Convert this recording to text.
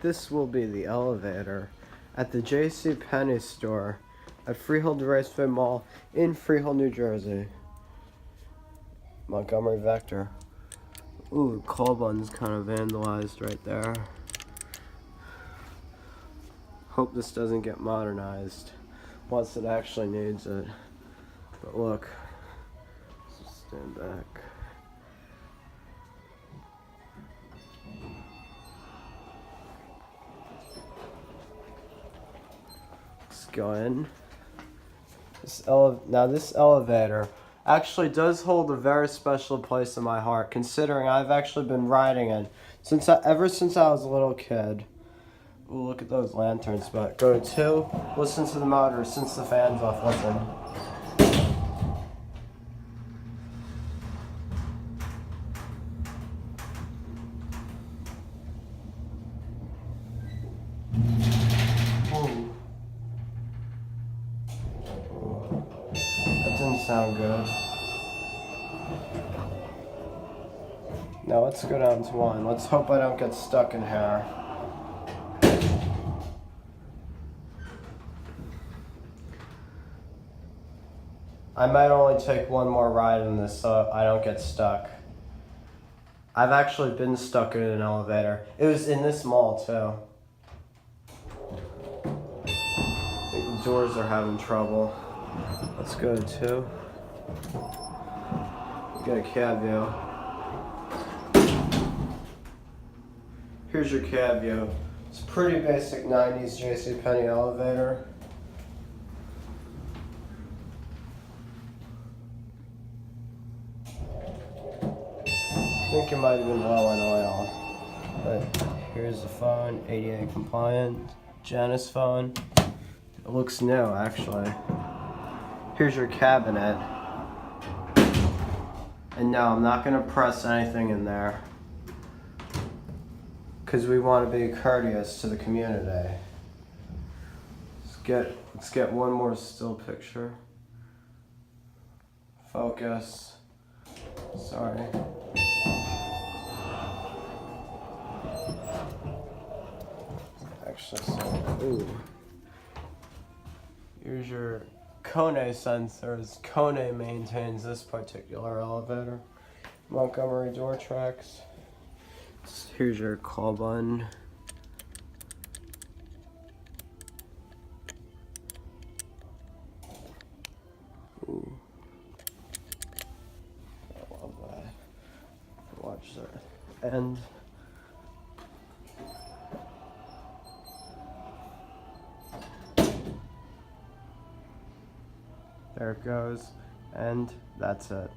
This will be the elevator at the JCPenney store at Freehold Raceway Mall in Freehold, New Jersey. Montgomery Vector. Ooh, call button's kind of vandalized right there. Hope this doesn't get modernized once it actually needs it. But look, stand back. Let's go in. This elevator actually does hold a very special place in my heart, considering I've actually been riding it ever since I was a little kid. Ooh, look at those lanterns. But go to 2, listen to the motor since the fan's off. Listen. Ooh. That didn't sound good. Now let's go down to 1. Let's hope I don't get stuck in here. I might only take one more ride in this so I don't get stuck. I've actually been stuck in an elevator. It was in this mall too. I think the doors are having trouble. Let's go to 2. Get a cab view. Here's your cab view. It's a pretty basic 90s JCPenney elevator. I think it might have been low on oil. But here's the phone, ADA compliant, Janus phone. It looks new actually. Here's your cabinet. And no, I'm not gonna press anything in there, because we want to be courteous to the community. Let's get one more still picture. Focus. Sorry. Actually, ooh. Here's your KONE sensors. KONE maintains this particular elevator. Montgomery door tracks. Here's your call button. Ooh. I love that. Watch that. And there it goes. And that's it.